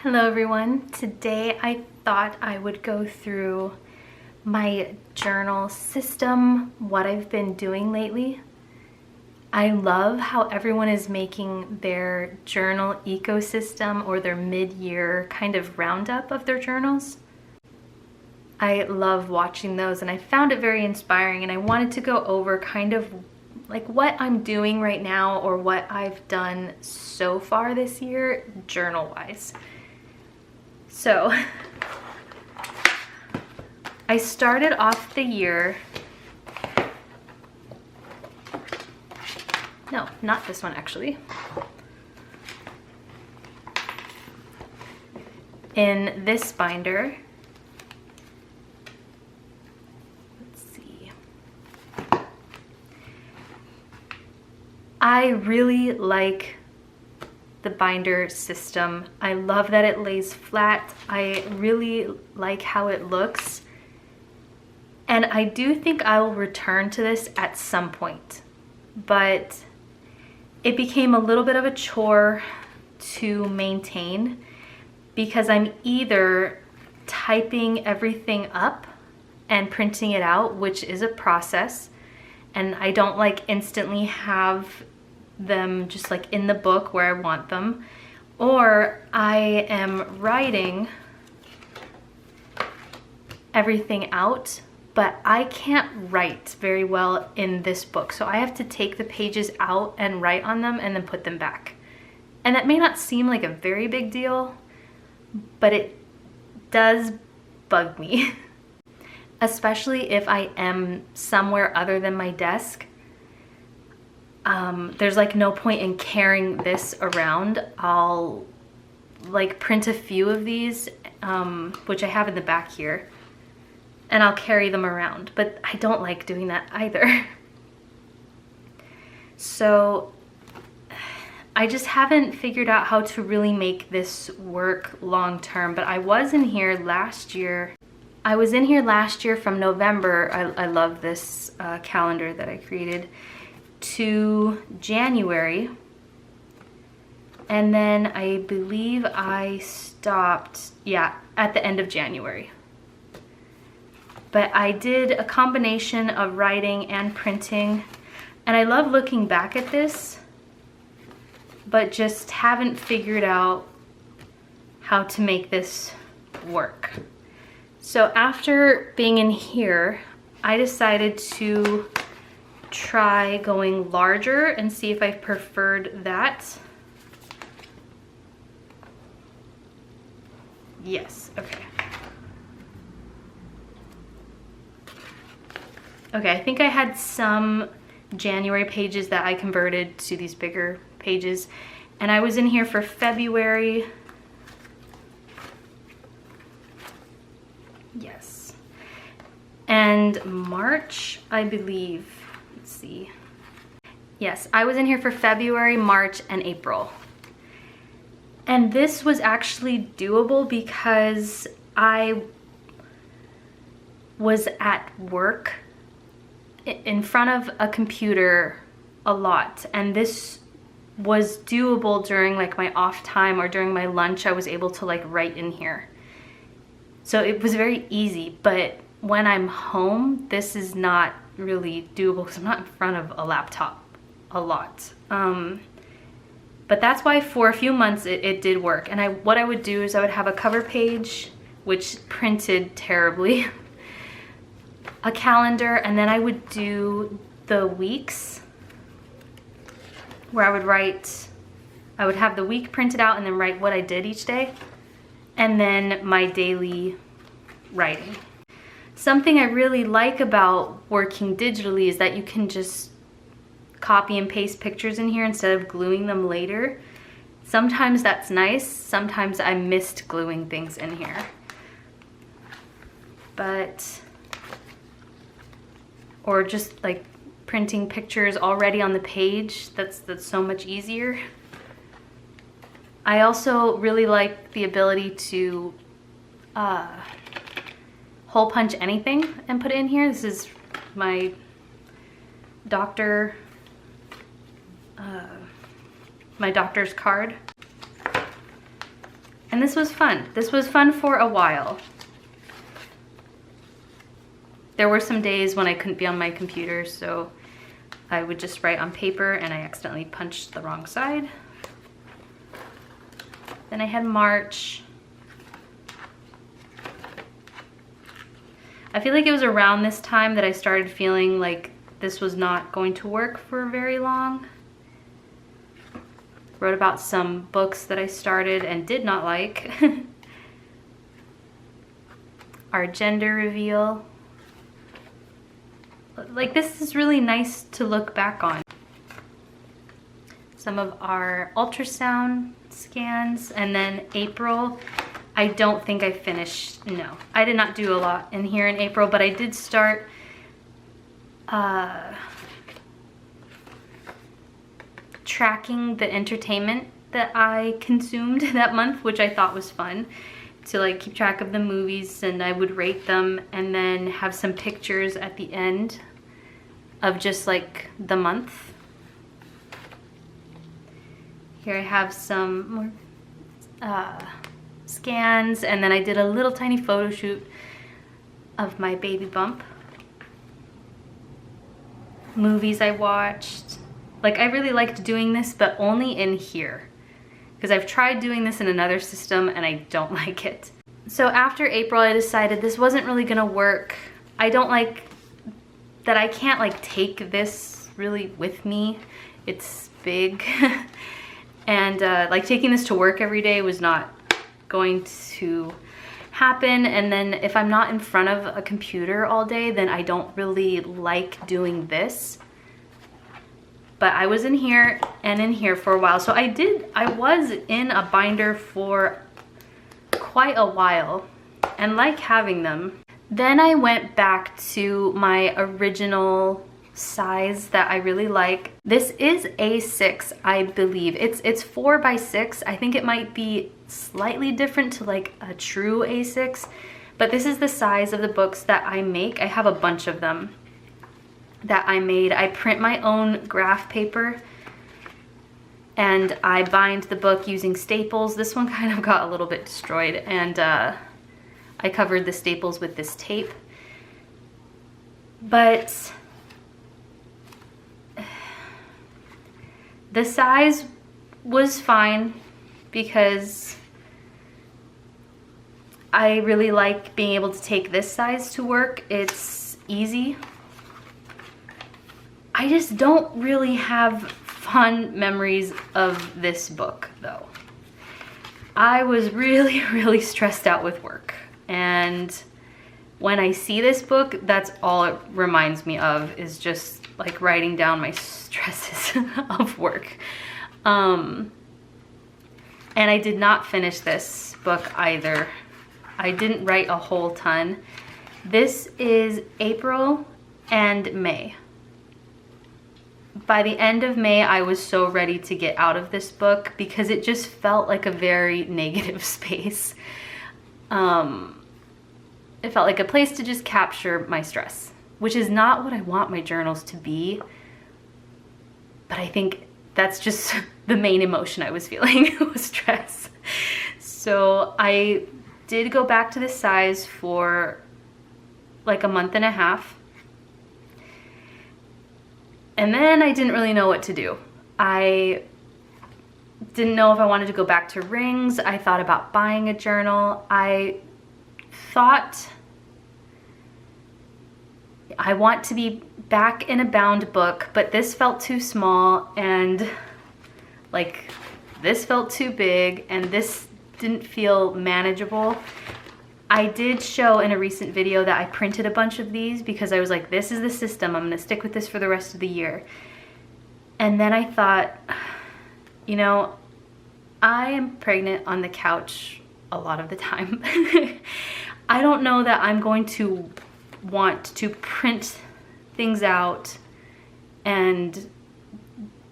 Hello everyone. Today I thought I would go through my journal system, what I've been doing lately. I love how everyone is making their journal ecosystem or their mid-year kind of roundup of their journals. I love watching those and I found it very inspiring, and I wanted to go over kind of like what I'm doing right now or what I've done so far this year journal-wise. So I started off the year, no, not this one actually, in this binder. Let's see. I really like the binder system. I love that it lays flat. I really like how it looks. And I do think I will return to this at some point, but it became a little bit of a chore to maintain because I'm either typing everything up and printing it out, which is a process, and I don't like instantly have them just like in the book where I want them, or I am writing everything out, but I can't write very well in this book, so I have to take the pages out and write on them and then put them back. And that may not seem like a very big deal, but it does bug me. Especially if I am somewhere other than my desk. There's like no point in carrying this around. I'll like print a few of these, which I have in the back here, and I'll carry them around, but I don't like doing that either. So I just haven't figured out how to really make this work long term, but I was in here last year. I was in here last year from November. I love this calendar that I created, to January, and then I believe I stopped, yeah, at the end of January. But I did a combination of writing and printing, and I love looking back at this, but just haven't figured out how to make this work. So after being in here, I decided to try going larger and see if I preferred that. Yes, okay. Okay, I think I had some January pages that I converted to these bigger pages, and I was in here for February. Yes. And March, I believe. Let's see. Yes, I was in here for February, March, and April. And this was actually doable because I was at work in front of a computer a lot, and this was doable during like my off time or during my lunch. I was able to like write in here. So it was very easy, but when I'm home, this is not really doable because I'm not in front of a laptop a lot. But that's why for a few months it did work. And what I would do is I would have a cover page, which printed terribly, a calendar, and then I would do the weeks where I would have the week printed out and then write what I did each day, and then my daily writing. Something I really like about working digitally is that you can just copy and paste pictures in here instead of gluing them later. Sometimes that's nice, sometimes I missed gluing things in here. Or just like printing pictures already on the page, that's so much easier. I also really like the ability to hole punch anything and put it in here. This is my doctor's card. And this was fun. This was fun for a while. There were some days when I couldn't be on my computer, so I would just write on paper and I accidentally punched the wrong side. Then I had March. I feel like it was around this time that I started feeling like this was not going to work for very long. Wrote about some books that I started and did not like. Our gender reveal. Like, this is really nice to look back on. Some of our ultrasound scans, and then April. I don't think I finished, no. I did not do a lot in here in April, but I did start tracking the entertainment that I consumed that month, which I thought was fun. To like keep track of the movies, and I would rate them and then have some pictures at the end of just like the month. Here I have some more scans, and then I did a little tiny photo shoot of my baby bump. Movies I watched. Like, I really liked doing this, but only in here, because I've tried doing this in another system and I don't like it. So after April, I decided this wasn't really gonna work. I don't like that I can't like take this really with me. It's big. And like taking this to work every day was not going to happen. And then if I'm not in front of a computer all day, then I don't really like doing this. But I was in here and in here for a while. So I was in a binder for quite a while and like having them. Then I went back to my original size that I really like. This is A6, I believe. It's 4x6. I think it might be slightly different to like a true A6, but this is the size of the books that I make. I have a bunch of them that I made. I print my own graph paper and I bind the book using staples. This one kind of got a little bit destroyed, and I covered the staples with this tape. But the size was fine because I really like being able to take this size to work. It's easy. I just don't really have fun memories of this book though. I was really, really stressed out with work, and when I see this book, that's all it reminds me of, is just like writing down my stresses of work. And I did not finish this book either. I didn't write a whole ton. This is April and May. By the end of May, I was so ready to get out of this book because it just felt like a very negative space. It felt like a place to just capture my stress, which is not what I want my journals to be. But I think that's just the main emotion I was feeling, was stress. So I did go back to this size for like a month and a half. And then I didn't really know what to do. I didn't know if I wanted to go back to rings. I thought about buying a journal. I thought I want to be back in a bound book, but this felt too small, and like this felt too big, and this didn't feel manageable. I did show in a recent video that I printed a bunch of these because I was like, this is the system. I'm gonna stick with this for the rest of the year. And then I thought, you know, I am pregnant on the couch a lot of the time. I don't know that I'm going to want to print things out and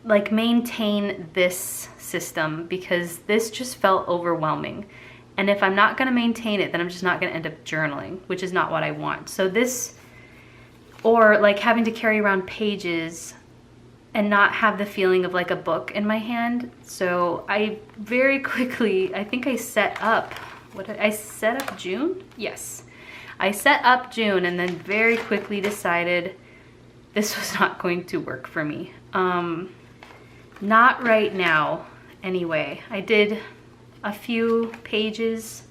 like maintain this system, because this just felt overwhelming. And if I'm not gonna maintain it, then I'm just not gonna end up journaling, which is not what I want. So this, or like having to carry around pages, and not have the feeling of like a book in my hand. So I very quickly, I think I set up, I set up June? Yes. I set up June and then very quickly decided this was not going to work for me. Not right now, anyway. I did a few pages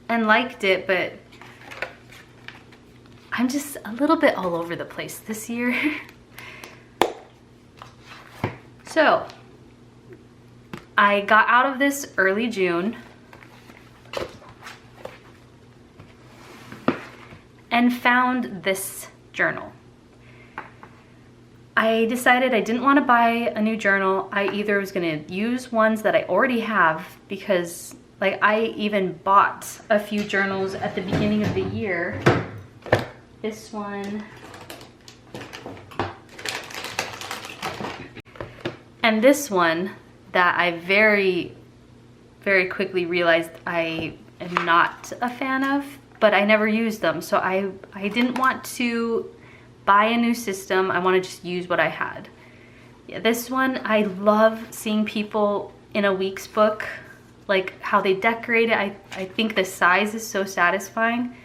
and liked it, but I'm just a little bit all over the place this year. So, I got out of this early June and found this journal. I decided I didn't want to buy a new journal. I either was going to use ones that I already have, because like I even bought a few journals at the beginning of the year. This one. And this one that I very, very quickly realized I am not a fan of, but I never used them. So I didn't want to buy a new system. I want to just use what I had. Yeah, this one, I love seeing people in a week's book, like how they decorate it. I think the size is so satisfying.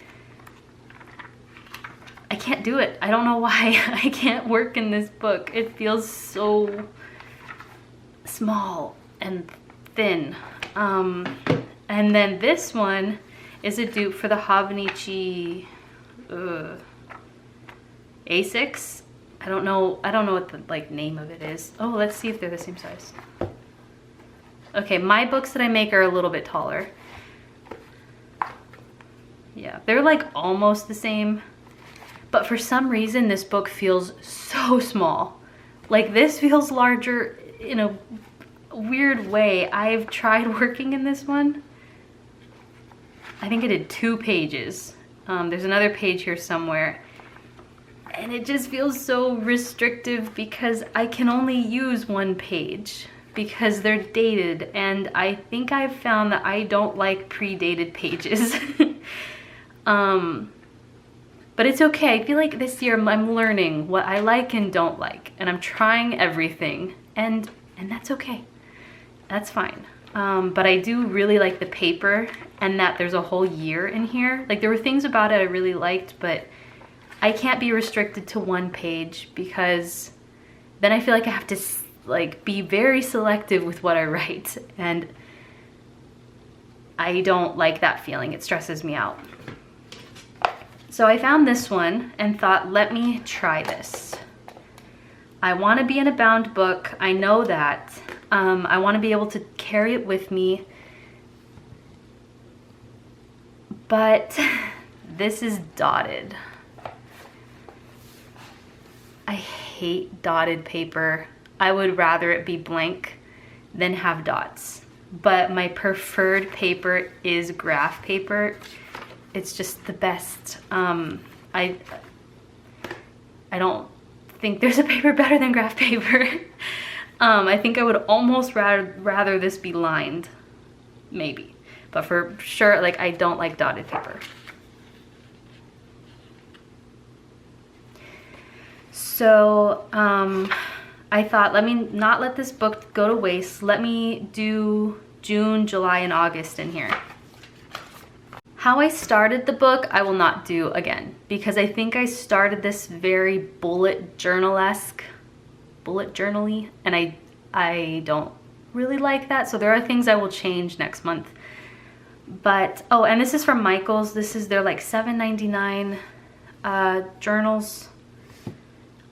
I can't do it. I don't know why I can't work in this book. It feels so small and thin. And then this one is a dupe for the Hobonichi A6. I don't know what the like name of it is. Oh, let's see if they're the same size. Okay, my books that I make are a little bit taller. Yeah, they're like almost the same. But for some reason, this book feels so small. Like this feels larger in a weird way. I've tried working in this one. I think I did 2 pages. There's another page here somewhere. And it just feels so restrictive because I can only use 1 page because they're dated. And I think I've found that I don't like pre-dated pages. But it's okay. I feel like this year I'm learning what I like and don't like, and I'm trying everything, and that's okay. That's fine. But I do really like the paper and that there's a whole year in here. Like there were things about it I really liked, but I can't be restricted to 1 page because then I feel like I have to like be very selective with what I write, and I don't like that feeling. It stresses me out. So I found this one and thought, let me try this. I want to be in a bound book. I know that. I want to be able to carry it with me. But this is dotted. I hate dotted paper. I would rather it be blank than have dots. But my preferred paper is graph paper. It's just the best. I don't think there's a paper better than graph paper. I think I would almost rather this be lined, maybe. But for sure, like I don't like dotted paper. So I thought, let me not let this book go to waste. Let me do June, July, and August in here. How I started the book, I will not do again because I think I started this very bullet journal-esque, bullet journal-y, and I don't really like that. So there are things I will change next month. But, oh, and this is from Michaels. This is their like $7.99 journals.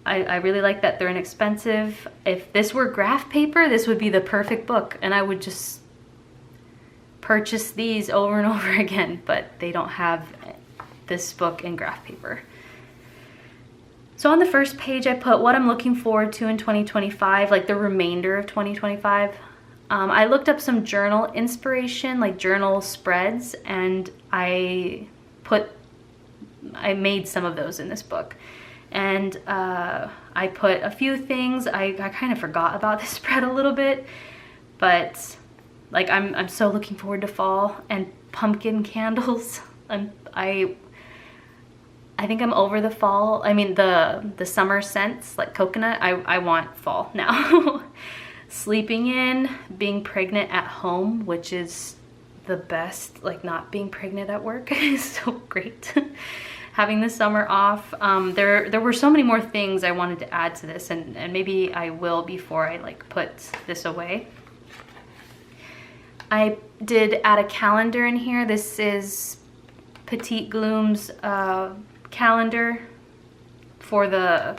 I really like that they're inexpensive. If this were graph paper, this would be the perfect book, and I would just purchase these over and over again, but they don't have this book in graph paper. So on the first page, I put what I'm looking forward to in 2025, like the remainder of 2025. I looked up some journal inspiration, like journal spreads, and I made some of those in this book. And I put a few things. I kind of forgot about this spread a little bit, but like I'm so looking forward to fall and pumpkin candles. I I think I'm over the fall. I mean the summer scents like coconut. I want fall now. Sleeping in, being pregnant at home, which is the best. Like not being pregnant at work is so great. Having the summer off. There were so many more things I wanted to add to this, and maybe I will before I like put this away. I did add a calendar in here. This is Petite Gloom's calendar for the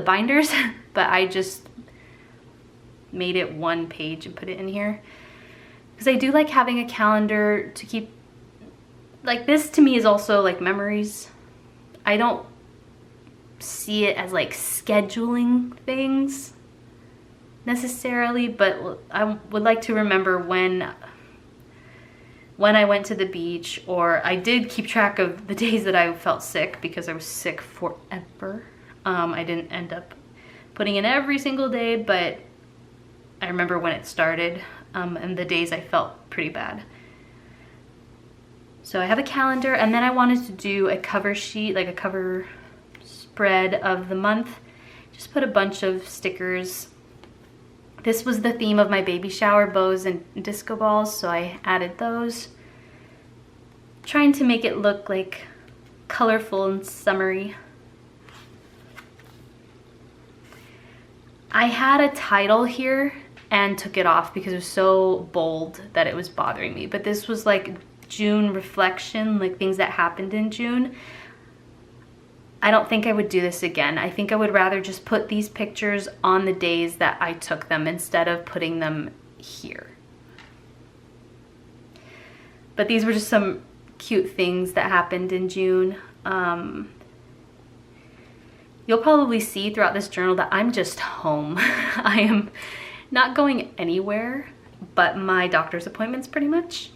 binders, but I just made it one page and put it in here because I do like having a calendar to keep, like this to me is also like memories. I don't see it as like scheduling things necessarily, but I would like to remember when I went to the beach, or I did keep track of the days that I felt sick because I was sick forever. I didn't end up putting in every single day, but I remember when it started and the days I felt pretty bad. So I have a calendar, and then I wanted to do a cover sheet, like a cover spread of the month. Just put a bunch of stickers. This was the theme of my baby shower, bows and disco balls, so I added those. Trying to make it look like colorful and summery. I had a title here and took it off because it was so bold that it was bothering me. But this was like June reflection, like things that happened in June. I don't think I would do this again. I think I would rather just put these pictures on the days that I took them instead of putting them here. But these were just some cute things that happened in June. You'll probably see throughout this journal that I'm just home. I am not going anywhere but my doctor's appointments pretty much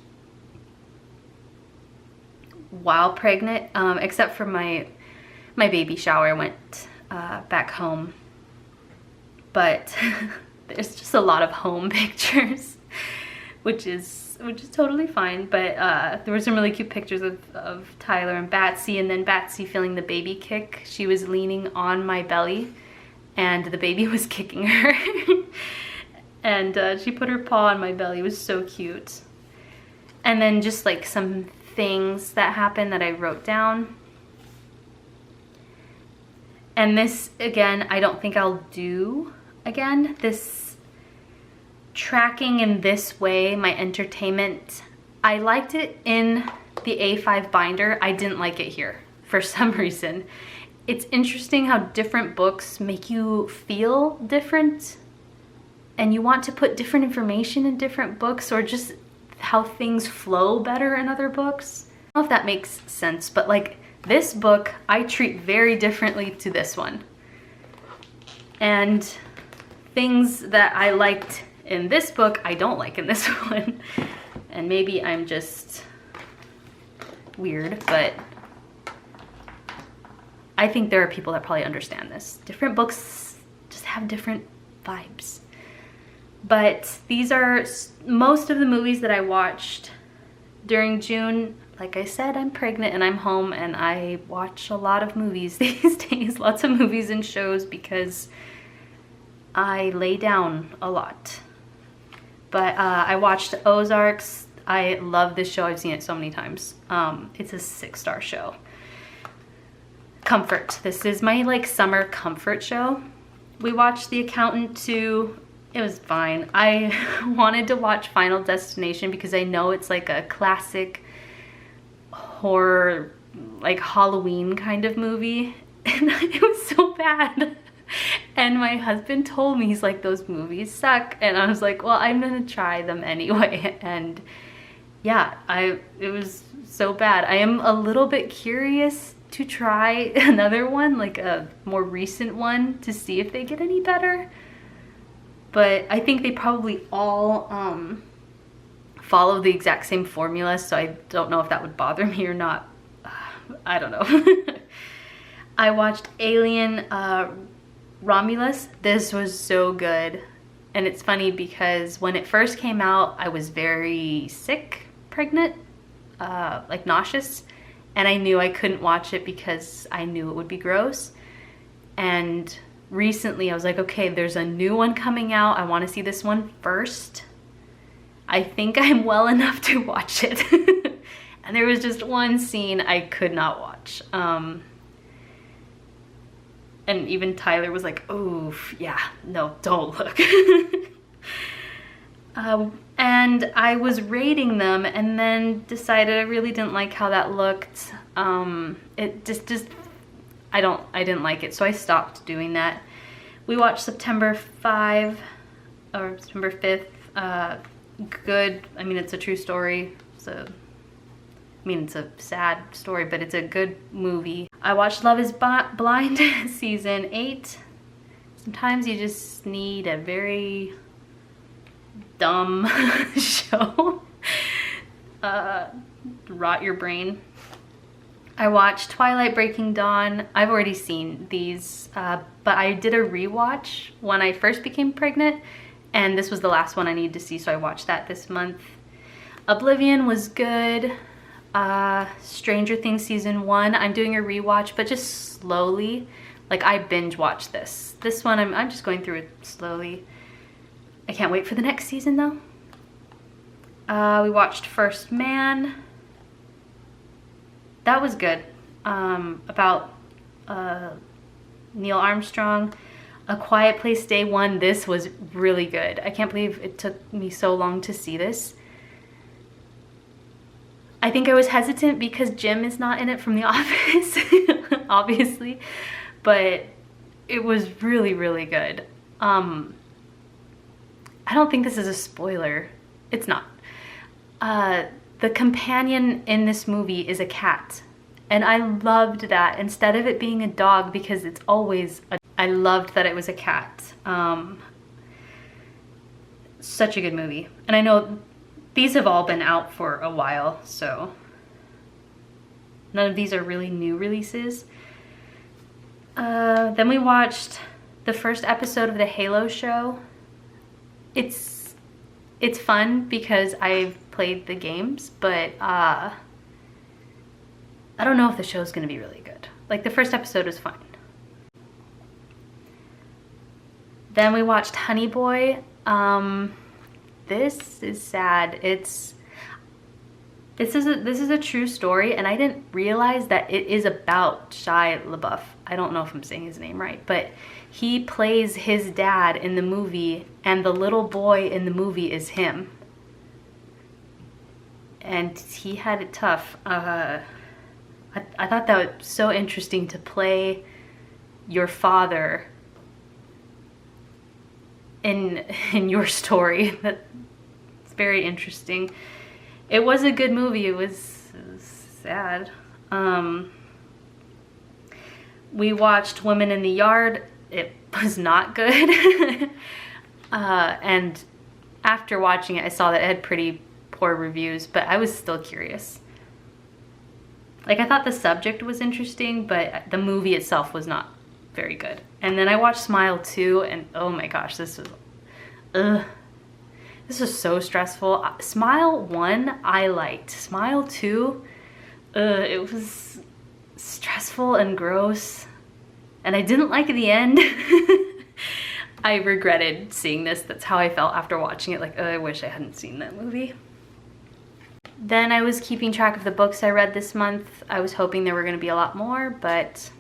while pregnant, except for my baby shower. I went back home, but there's just a lot of home pictures, which is totally fine. But there were some really cute pictures of Tyler and Batsy, and then Batsy feeling the baby kick. She was leaning on my belly and the baby was kicking her. And she put her paw on my belly. It was so cute. And then just like some things that happened that I wrote down. And this, again, I don't think I'll do again. This tracking in this way, my entertainment, I liked it in the A5 binder. I didn't like it here for some reason. It's interesting how different books make you feel different, and you want to put different information in different books, or just how things flow better in other books. I don't know if that makes sense, but like this book, I treat very differently to this one. And things that I liked in this book, I don't like in this one. And maybe I'm just weird, but I think there are people that probably understand this. Different books just have different vibes. But these are most of the movies that I watched during June. Like I said, I'm pregnant and I'm home, and I watch a lot of movies these days. Lots of movies and shows because I lay down a lot. But I watched Ozarks. I love this show. I've seen it so many times. It's a 6-star show. Comfort. This is my like summer comfort show. We watched The Accountant too. It was fine. I wanted to watch Final Destination because I know it's like a classic horror, like Halloween kind of movie, and it was so bad. And my husband told me, he's like, those movies suck, and I was like, well, I'm gonna try them anyway. And yeah, it was so bad. I am a little bit curious to try another one, like a more recent one, to see if they get any better. But I think they probably all follow the exact same formula, so I don't know if that would bother me or not. I don't know. I watched Alien Romulus. This was so good. And it's funny because when it first came out, I was very sick, pregnant, like nauseous. and I knew I couldn't watch it because I knew it would be gross. And recently I was like, okay, there's a new one coming out. I want to see this one first. I think I'm well enough to watch it. And there was just one scene I could not watch. And even Tyler was like, oh, yeah, no, don't look. And I was rating them and then decided I really didn't like how that looked. It just I didn't like it, so I stopped doing that. We watched September 5 or September 5th. Good. I mean, it's a true story. It's a sad story, but it's a good movie. I watched Love is Blind season 8. Sometimes you just need a very dumb show. Rot your brain. I watched Twilight Breaking Dawn. I've already seen these, but I did a rewatch when I first became pregnant, and this was the last one I needed to see, so I watched that this month. Oblivion was good. Stranger Things season 1. I'm doing a rewatch, but just slowly. Like, I binge watched this. This one, I'm just going through it slowly. I can't wait for the next season though. We watched First Man. That was good. About Neil Armstrong. A Quiet Place Day 1. This was really good. I can't believe it took me so long to see this. I think I was hesitant because Jim is not in it from The Office, obviously, but it was really, really good. I don't think this is a spoiler. It's not. The companion in this movie is a cat, and I loved that instead of it being a dog, because it's always I loved that it was a cat. Such a good movie. And I know these have all been out for a while, so none of these are really new releases. Then we watched the first episode of the Halo show. It's fun because I've played the games, but I don't know if the show's gonna be really good. Like, the first episode was fine. Then we watched Honey Boy. This is sad. This is a true story, and I didn't realize that it is about Shia LaBeouf. I don't know if I'm saying his name right, but he plays his dad in the movie, and the little boy in the movie is him. And he had it tough. I thought that was so interesting to play your father in your story. That's very interesting. It was a good movie. It was sad. We watched Women in the Yard. It was not good. And after watching it, I saw that it had pretty poor reviews, but I was still curious. Like, I thought the subject was interesting, but the movie itself was not very good. And then I watched Smile 2, and oh my gosh, this was so stressful. Smile 1, I liked. Smile 2, it was stressful and gross, and I didn't like the end. I regretted seeing this. That's how I felt after watching it. Like, I wish I hadn't seen that movie. Then I was keeping track of the books I read this month. I was hoping there were going to be a lot more, but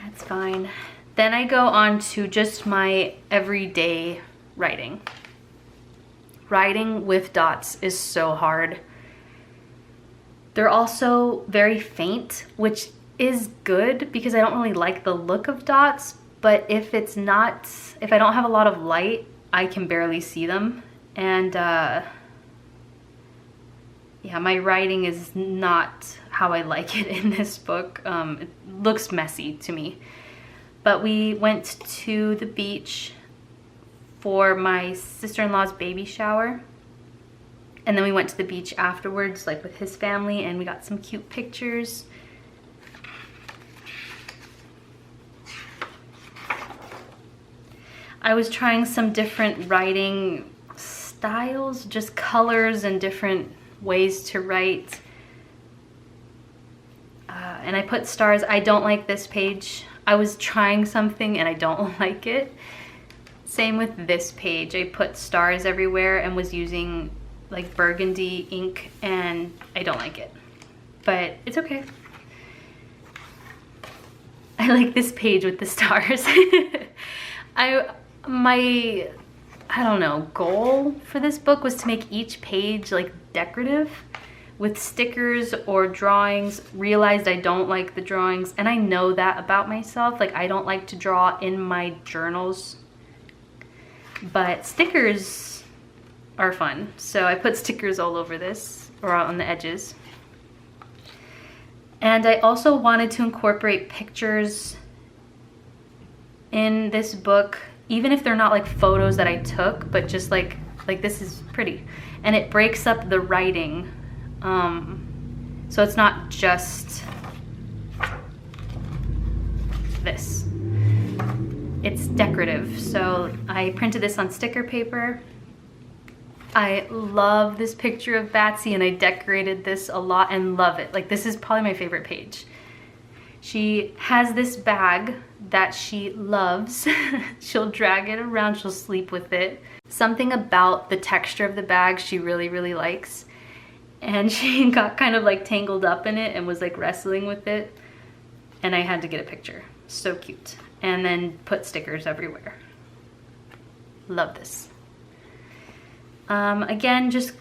that's fine. Then I go on to just my everyday writing. Writing with dots is so hard. They're also very faint, which is good because I don't really like the look of dots, but if I don't have a lot of light, I can barely see them. And yeah, my writing is not how I like it in this book. It looks messy to me. But we went to the beach for my sister-in-law's baby shower. And then we went to the beach afterwards, like with his family, and we got some cute pictures. I was trying some different writing styles, just colors and different ways to write. And I put stars. I don't like this page. I was trying something and I don't like it. Same with this page. I put stars everywhere and was using like burgundy ink and I don't like it. But it's okay. I like this page with the stars. I don't know, goal for this book was to make each page like decorative with stickers or drawings. Realized I don't like the drawings, and I know that about myself. Like, I don't like to draw in my journals, but stickers are fun. So I put stickers all over this, or on the edges. And I also wanted to incorporate pictures in this book, even if they're not like photos that I took, but just like this is pretty. And it breaks up the writing. So it's not just this. It's decorative. So I printed this on sticker paper. I love this picture of Batsy and I decorated this a lot and love it. Like, this is probably my favorite page. She has this bag that she loves. She'll drag it around, she'll sleep with it. Something about the texture of the bag she really, really likes. And she got kind of like tangled up in it and was like wrestling with it. And I had to get a picture. So cute. And then put stickers everywhere. Love this. Again, just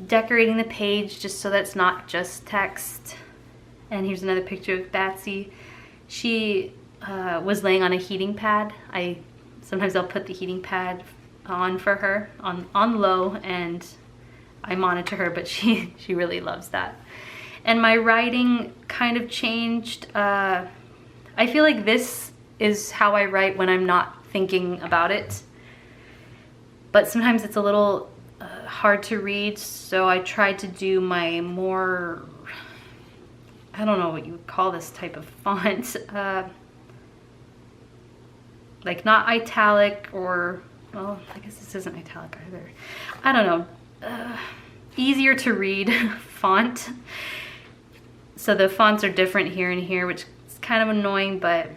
decorating the page just so that's not just text. And here's another picture of Batsy. She was laying on a heating pad. Sometimes I'll put the heating pad on for her on low, and I monitor her, but she really loves that. And my writing kind of changed. I feel like this is how I write when I'm not thinking about it. But sometimes it's a little hard to read, so I tried to do my more, I don't know what you would call this type of font, like not italic, or, well, I guess this isn't italic either. I don't know, easier to read font. So the fonts are different here and here, which is kind of annoying, but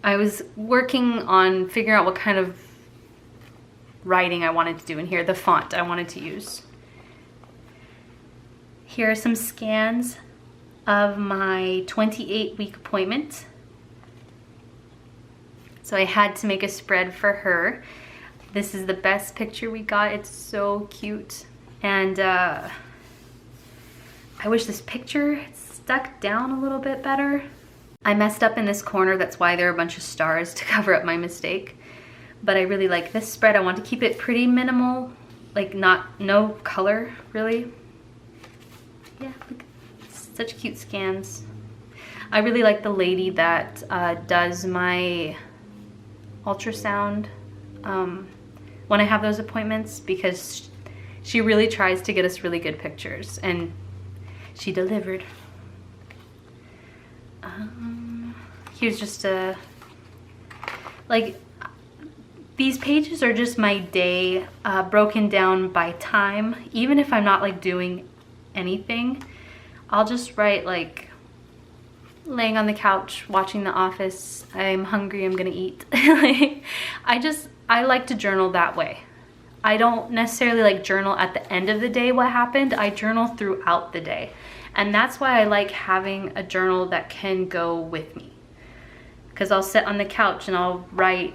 I was working on figuring out what kind of writing I wanted to do in here, the font I wanted to use. Here are some scans of my 28-week appointment. So I had to make a spread for her. This is the best picture we got. It's so cute. And I wish this picture stuck down a little bit better. I messed up in this corner, that's why there are a bunch of stars to cover up my mistake. But I really like this spread. I want to keep it pretty minimal, like no color really. Yeah, look, such cute scans. I really like the lady that does my ultrasound when I have those appointments, because she really tries to get us really good pictures, and she delivered. Here's just a, like, these pages are just my day broken down by time. Even if I'm not like doing anything, I'll just write like laying on the couch watching The Office. I'm hungry, I'm gonna eat. I like to journal that way. I don't necessarily like journal at the end of the day what happened. I journal throughout the day. And that's why I like having a journal that can go with me. Because I'll sit on the couch and I'll write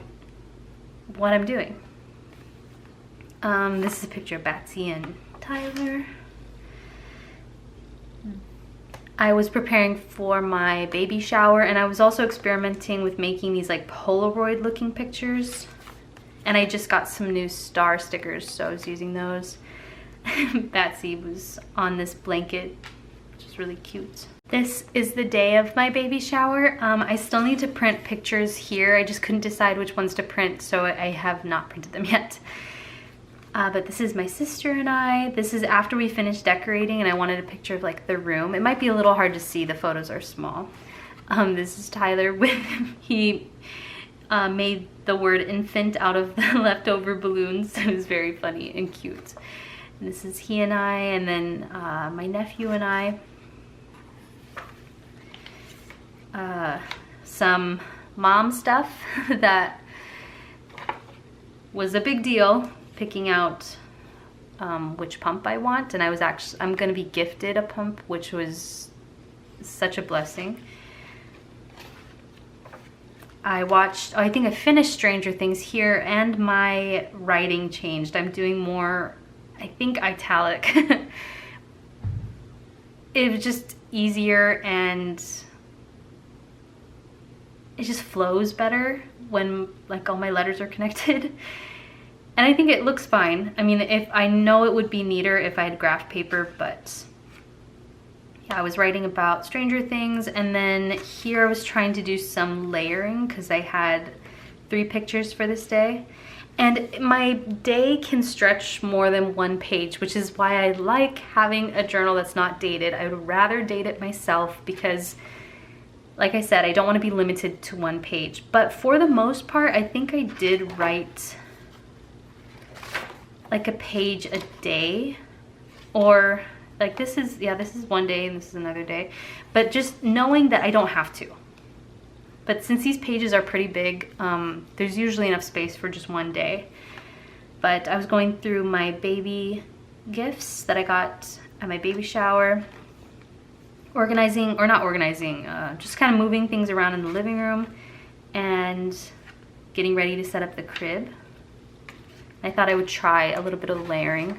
what I'm doing. This is a picture of Batsy and Tyler. I was preparing for my baby shower, and I was also experimenting with making these like Polaroid looking pictures. And I just got some new star stickers, so I was using those. Batsy was on this blanket, which is really cute. This is the day of my baby shower. I still need to print pictures here. I just couldn't decide which ones to print, so I have not printed them yet. But this is my sister and I. This is after we finished decorating, and I wanted a picture of like the room. It might be a little hard to see, the photos are small. This is Tyler with, he made the word infant out of the leftover balloons. It was very funny and cute. And this is he and I, and then my nephew and I. some mom stuff that was a big deal, picking out which pump I want, and I'm gonna be gifted a pump, which was such a blessing. I think I finished Stranger Things here, and my writing changed. I'm doing more, I think, italic. It was just easier, and it just flows better when like all my letters are connected. And I think it looks fine. I mean, if I know it would be neater if I had graph paper, but yeah, I was writing about Stranger Things, and then here I was trying to do some layering because I had 3 pictures for this day. And my day can stretch more than 1 page, which is why I like having a journal that's not dated. I would rather date it myself because, like I said, I don't want to be limited to 1 page. But for the most part, I think I did write like a page a day, or like this is 1 day and this is another day, but just knowing that I don't have to. But since these pages are pretty big, there's usually enough space for just 1 day. But I was going through my baby gifts that I got at my baby shower, just kind of moving things around in the living room and getting ready to set up the crib. I thought I would try a little bit of layering.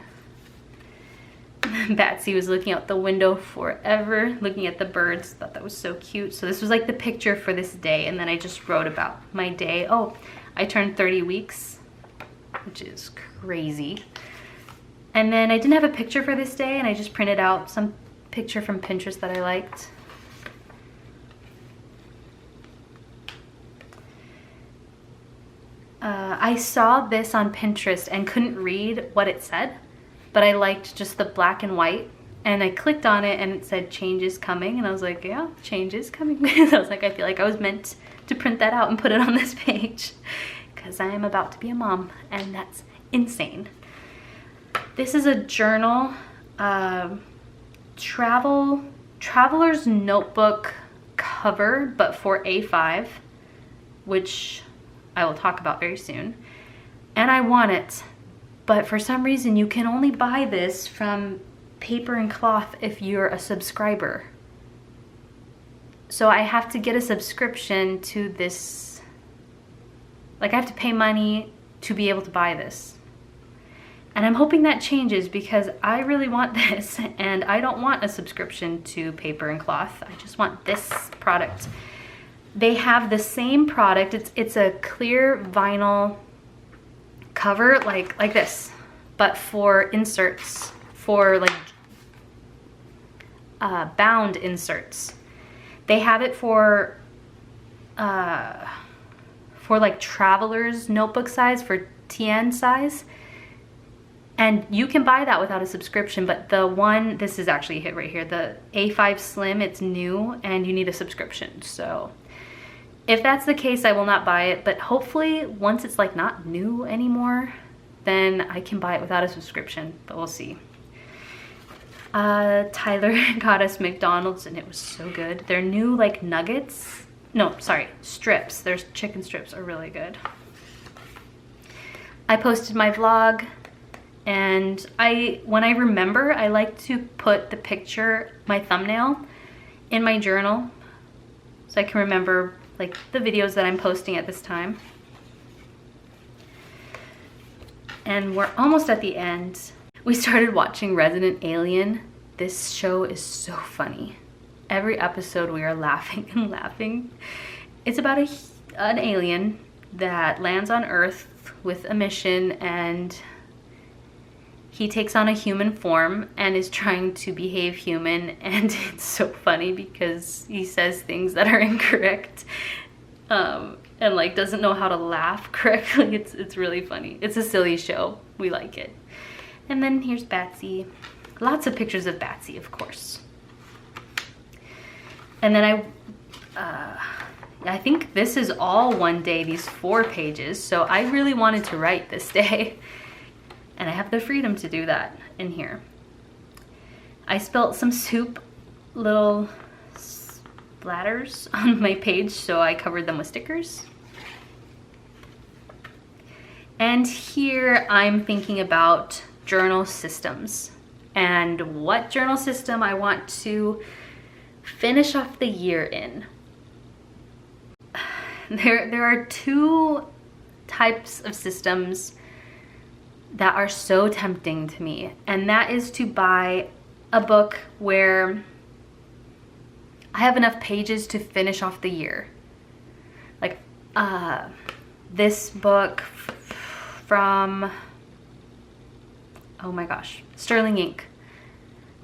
Batsy was looking out the window forever, looking at the birds. Thought that was so cute. So this was like the picture for this day, and then I just wrote about my day. Oh, I turned 30 weeks, which is crazy. And then I didn't have a picture for this day, and I just printed out some picture from Pinterest that I liked. I saw this on Pinterest and couldn't read what it said, but I liked just the black and white, and I clicked on it and it said change is coming, and I was like, yeah, change is coming. I was like, I feel like I was meant to print that out and put it on this page because I am about to be a mom, and that's insane. This is a journal, traveler's notebook cover, but for A5, which I will talk about very soon. And I want it, but for some reason you can only buy this from Paper and Cloth if you're a subscriber. So I have to get a subscription to this. Like, I have to pay money to be able to buy this. And I'm hoping that changes because I really want this, and I don't want a subscription to Paper and Cloth. I just want this product. They have the same product. It's a clear vinyl cover like this, but for inserts, for like bound inserts. They have it for like traveler's notebook size, for TN size. And you can buy that without a subscription, but this is actually a hit right here, the A5 Slim, it's new and you need a subscription. So if that's the case, I will not buy it, but hopefully once it's like not new anymore, then I can buy it without a subscription, but we'll see. Tyler got us McDonald's and it was so good. Their new like nuggets, strips, their chicken strips are really good. I posted my vlog, and when I remember, I like to put the picture, my thumbnail, in my journal so I can remember like the videos that I'm posting at this time. And we're almost at the end. We started watching Resident Alien. This show is so funny. Every episode we are laughing and laughing. It's about an alien that lands on Earth with a mission, and he takes on a human form and is trying to behave human, and it's so funny because he says things that are incorrect, and like doesn't know how to laugh correctly. It's really funny. It's a silly show. We like it. And then here's Batsy. Lots of pictures of Batsy, of course. And then I think this is all one day, these 4 pages. So I really wanted to write this day. And I have the freedom to do that in here. I spilt some soup, little bladders on my page, so I covered them with stickers. And here I'm thinking about journal systems and what journal system I want to finish off the year in. There are two types of systems that are so tempting to me, and that is to buy a book where I have enough pages to finish off the year. Like this book from, oh my gosh, Sterling Ink.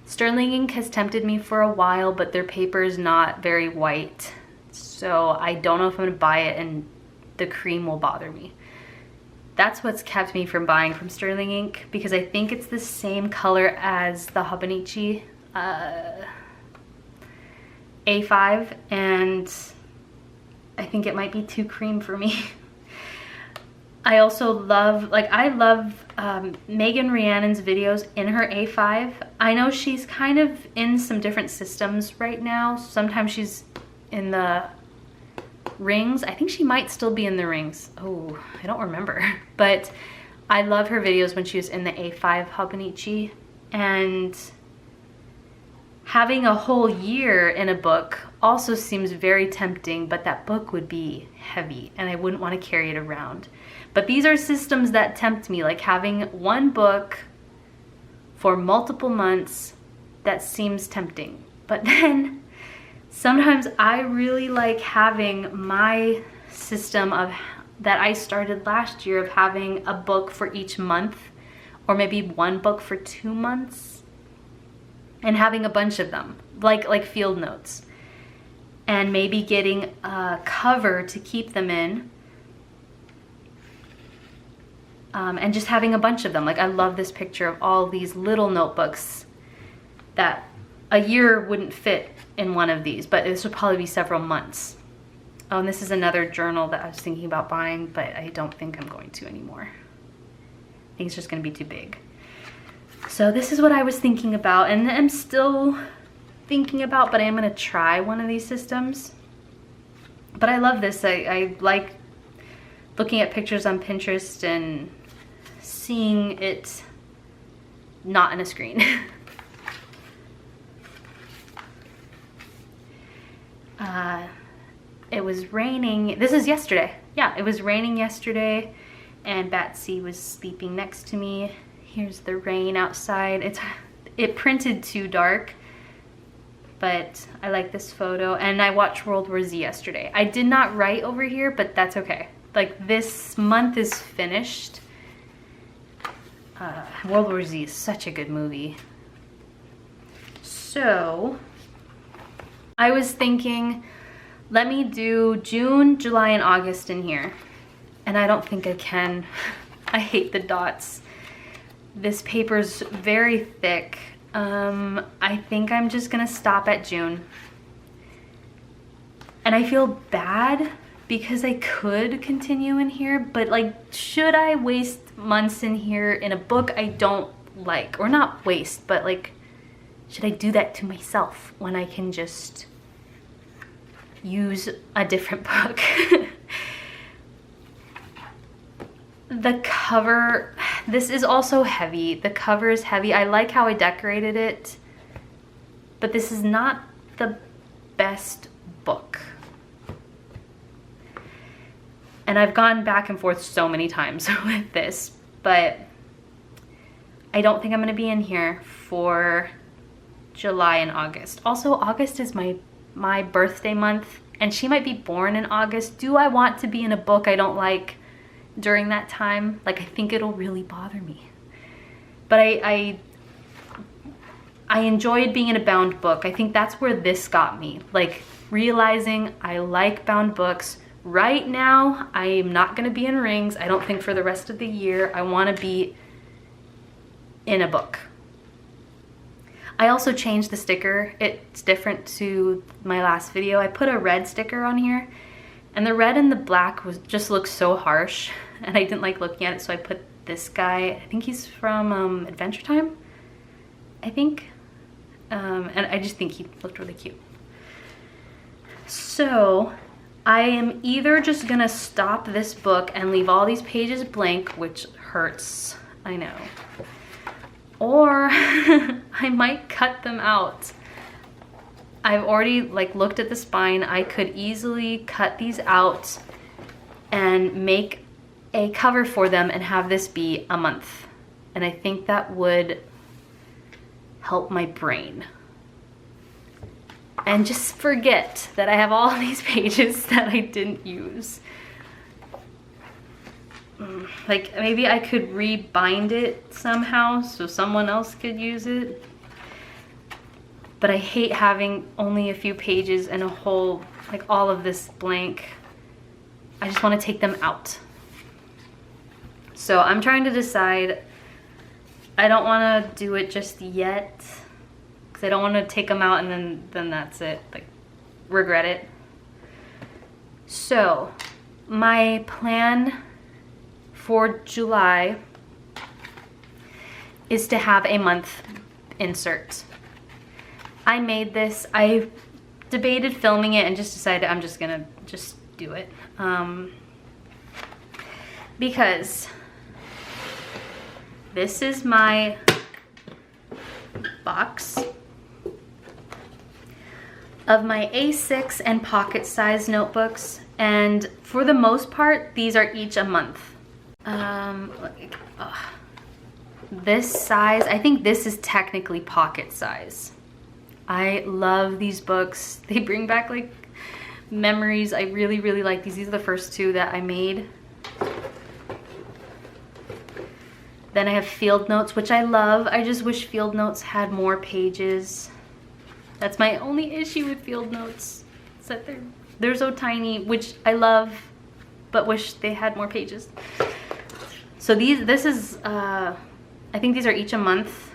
Sterling Ink has tempted me for a while, but their paper is not very white. So I don't know if I'm gonna buy it and the cream will bother me. That's what's kept me from buying from Sterling Ink, because I think it's the same color as the Hobonichi A5, and I think it might be too cream for me. I also love, I love Megan Rhiannon's videos in her A5. I know she's kind of in some different systems right now. Sometimes she's in the rings. I think she might still be in the rings. Oh, I don't remember. But I love her videos when she was in the A5 Hobonichi. And having a whole year in a book also seems very tempting, but that book would be heavy and I wouldn't want to carry it around. But these are systems that tempt me, like having one book for multiple months. That seems tempting. But then sometimes I really like having my system of that I started last year of having a book for each month, or maybe one book for 2 months, and having a bunch of them, like field notes, and maybe getting a cover to keep them in. And just having a bunch of them. Like, I love this picture of all these little notebooks that a year wouldn't fit in one of these, but this would probably be several months. Oh, and this is another journal that I was thinking about buying, but I don't think I'm going to anymore. I think it's just gonna be too big. So this is what I was thinking about, and I'm still thinking about, but I am gonna try one of these systems. But I love this. I like looking at pictures on Pinterest and seeing it not in a screen. It was raining. This is yesterday. Yeah, it was raining yesterday and Batsy was sleeping next to me. Here's the rain outside. It printed too dark, but I like this photo. And I watched World War Z yesterday. I did not write over here, but that's okay. Like, this month is finished. World War Z is such a good movie. So I was thinking, let me do June, July, and August in here. And I don't think I can. I hate the dots. This paper's very thick. I think I'm just gonna stop at June. And I feel bad because I could continue in here, but like, should I waste months in here in a book I don't like? Or not waste, but like, should I do that to myself when I can just use a different book? The cover, this is also heavy. The cover is heavy. I like how I decorated it, but this is not the best book. And I've gone back and forth so many times with this, but I don't think I'm gonna be in here for July and August. Also, August is my birthday month, and she might be born in August. Do I want to be in a book I don't like during that time? Like, I think it'll really bother me. But I enjoyed being in a bound book. I think that's where this got me. Like, realizing I like bound books. Right now, I am not gonna be in rings. I don't think for the rest of the year. I wanna be in a book. I also changed the sticker. It's different to my last video. I put a red sticker on here, and the red and the black just looks so harsh, and I didn't like looking at it, so I put this guy. I think he's from Adventure Time, I think. And I just think he looked really cute. So I am either just gonna stop this book and leave all these pages blank, which hurts, I know, or I might cut them out. I've already like looked at the spine. I could easily cut these out and make a cover for them and have this be a month. And I think that would help my brain. And just forget that I have all these pages that I didn't use. Like maybe I could rebind it somehow so someone else could use it. But I hate having only a few pages and a whole, like all of this blank. I just want to take them out. So I'm trying to decide. I don't want to do it just yet because I don't want to take them out and then that's it, like regret it. So my plan for July is to have a month insert. I made this, I debated filming it and just decided I'm just gonna just do it. Because this is my box of my A6 and pocket size notebooks, and for the most part these are each a month. This size, I think this is technically pocket size. I love these books. They bring back like memories. I really, really like these. These are the first two that I made. Then I have field notes, which I love. I just wish field notes had more pages. That's my only issue with field notes. Is that they're so tiny, which I love, but wish they had more pages. So this is, I think these are each a month.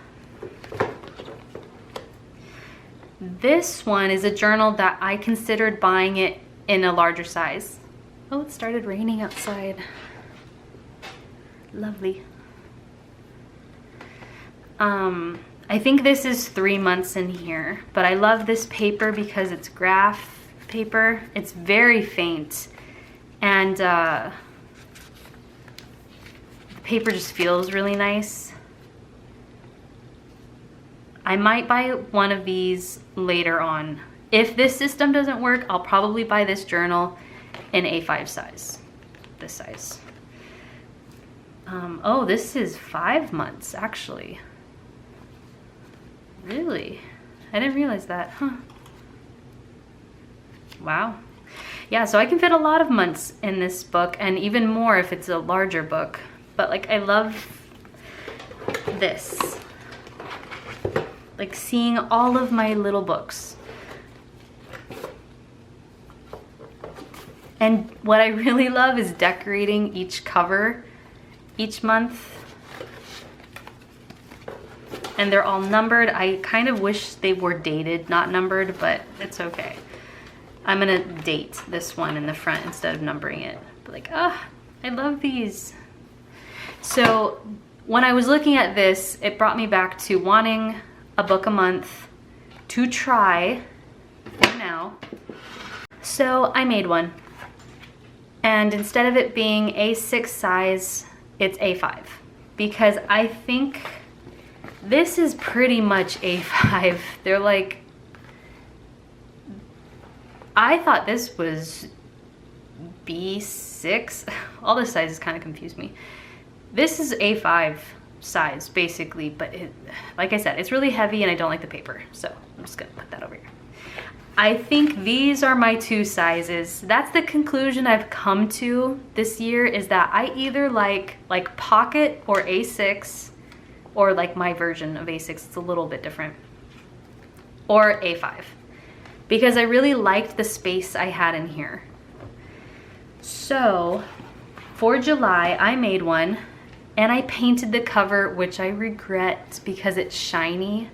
This one is a journal that I considered buying it in a larger size. Oh, it started raining outside. Lovely. I think this is 3 months in here, but I love this paper because it's graph paper. It's very faint, and the paper just feels really nice. I might buy one of these later on. If this system doesn't work, I'll probably buy this journal in A5 size, this size. Oh, this is 5 months actually. Really? I didn't realize that, huh? Wow. Yeah, so I can fit a lot of months in this book, and even more if it's a larger book. But like, I love this. Like seeing all of my little books. And what I really love is decorating each cover each month. And they're all numbered. I kind of wish they were dated, not numbered, but it's okay. I'm gonna date this one in the front instead of numbering it. But like, I love these. So when I was looking at this, it brought me back to wanting a book a month to try for now. So I made one. And instead of it being A6 size, it's A5. Because I think this is pretty much A5. They're like, I thought this was B6. All the sizes kind of confuse me. This is A5 size basically, but like I said, it's really heavy and I don't like the paper, so I'm just gonna put that over here. I think these are my two sizes. That's the conclusion I've come to this year, is that I either like pocket or A6, or like my version of A6, it's a little bit different, or A5, because I really liked the space I had in here. So for July, I made one. And I painted the cover, which I regret because it's shiny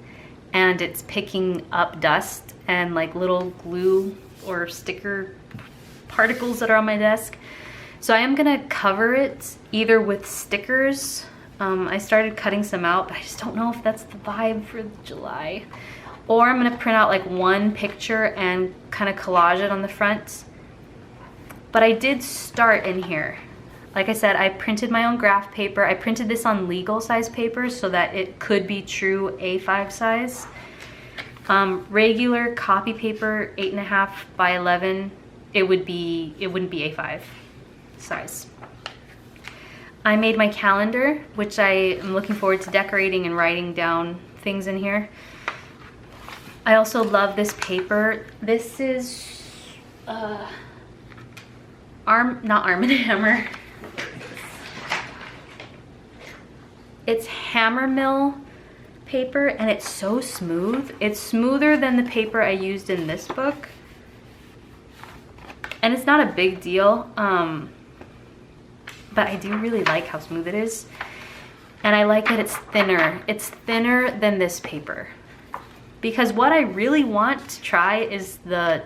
and it's picking up dust and like little glue or sticker particles that are on my desk. So I am gonna cover it either with stickers. I started cutting some out, but I just don't know if that's the vibe for July. or I'm gonna print out like one picture and kind of collage it on the front. But I did start in here. Like I said, I printed my own graph paper. I printed this on legal size paper so that it could be true A5 size. Regular copy paper, 8.5 by 11, it wouldn't be A5 size. I made my calendar, which I am looking forward to decorating and writing down things in here. I also love this paper. This is not Arm & Hammer. It's Hammer Mill paper, and it's so smooth. It's smoother than the paper I used in this book. And it's not a big deal, but I do really like how smooth it is. And I like that it's thinner. It's thinner than this paper. Because what I really want to try is the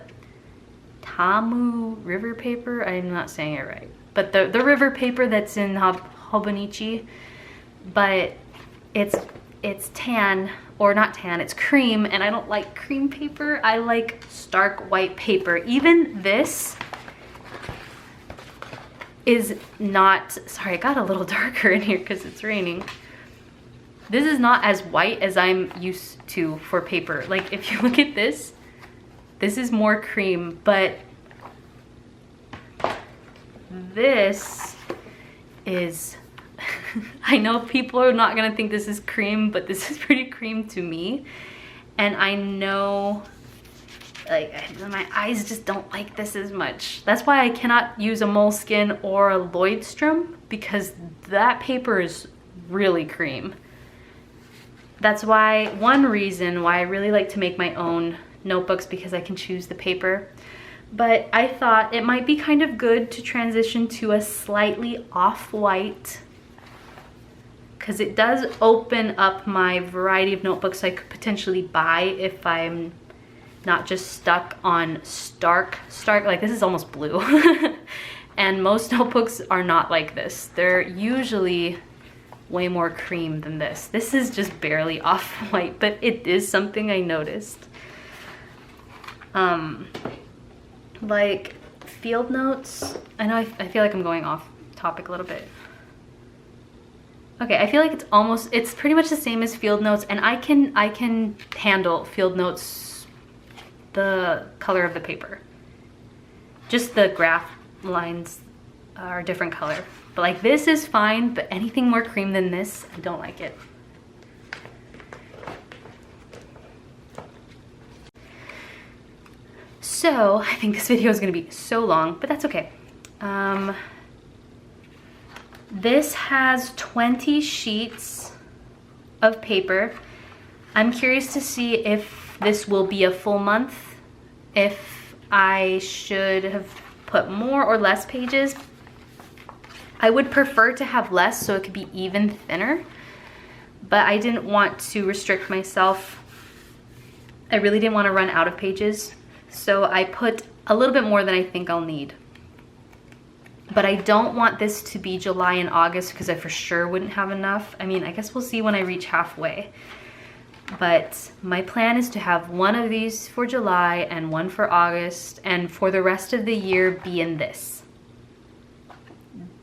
Tamu river paper. I'm not saying it right. But the river paper that's in Hobonichi. But it's tan, or not tan, it's cream, and I don't like cream paper. I like stark white paper. Even this is not, sorry, it got a little darker in here because it's raining. This is not as white as I'm used to for paper. Like if you look at this is more cream, but this is, I know people are not gonna think this is cream, but this is pretty cream to me. And I know, like, my eyes just don't like this as much. That's why I cannot use a Moleskine or a Lloydstrom, because that paper is really cream. That's why, one reason why I really like to make my own notebooks, because I can choose the paper. But I thought it might be kind of good to transition to a slightly off-white, because it does open up my variety of notebooks I could potentially buy if I'm not just stuck on stark, like this is almost blue. And most notebooks are not like this. They're usually way more cream than this. This is just barely off-white, but it is something I noticed. Like field notes, I know I feel like I'm going off topic a little bit. Okay, I feel like it's pretty much the same as field notes, and I can handle field notes, the color of the paper. Just the graph lines are a different color. But like this is fine, but anything more cream than this, I don't like it. So I think this video is gonna be so long, but that's okay. This has 20 sheets of paper. I'm curious to see if this will be a full month, if I should have put more or less pages. I would prefer to have less so it could be even thinner, but I didn't want to restrict myself. I really didn't want to run out of pages, so I put a little bit more than I think I'll need. But I don't want this to be July and August because I for sure wouldn't have enough. I mean, I guess we'll see when I reach halfway. But my plan is to have one of these for July and one for August, and for the rest of the year be in this.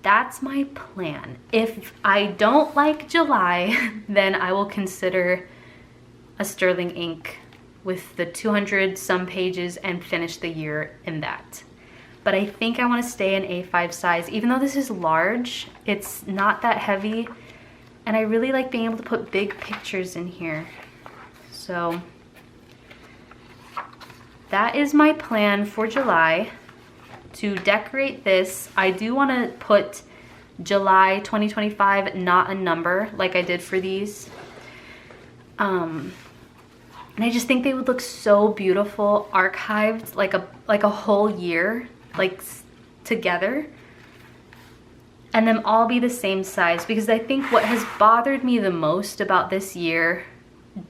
That's my plan. If I don't like July, then I will consider a sterling ink with the 200 some pages and finish the year in that. But I think I want to stay in A5 size. Even though this is large, it's not that heavy. And I really like being able to put big pictures in here. So that is my plan for July. To decorate this, I do want to put July 2025, not a number like I did for these. And I just think they would look so beautiful archived, like a whole year, like together, and them all be the same size. Because I think what has bothered me the most about this year,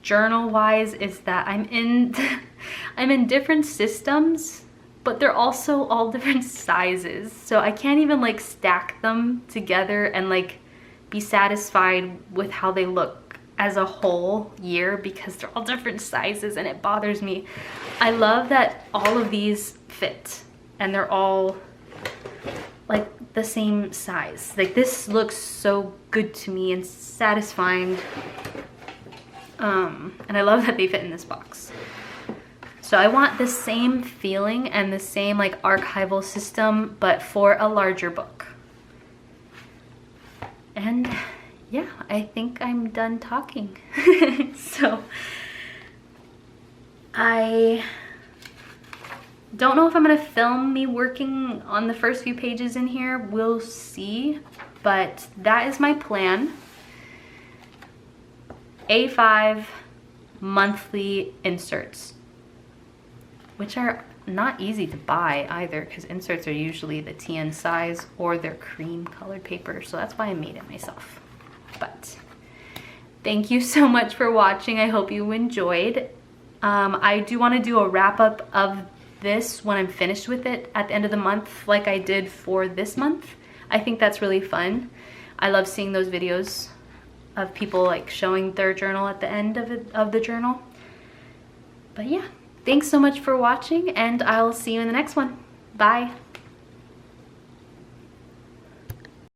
journal wise, is that I'm in different systems, but they're also all different sizes. So I can't even like stack them together and like be satisfied with how they look. as a whole year because they're all different sizes and it bothers me. I love that all of these fit and they're all like the same size. Like this looks so good to me and satisfying. And I love that they fit in this box. So I want the same feeling and the same like archival system, but for a larger book. And yeah, I think I'm done talking. So I don't know if I'm gonna film me working on the first few pages in here. We'll see, but that is my plan. A5 monthly inserts, which are not easy to buy either because inserts are usually the TN size or they're cream colored paper. So that's why I made it myself. But thank you so much for watching. I hope you enjoyed. I do want to do a wrap up of this when I'm finished with it at the end of the month like I did for this month. I think that's really fun. I love seeing those videos of people like showing their journal at the end of the journal. But yeah, thanks so much for watching and I'll see you in the next one. Bye.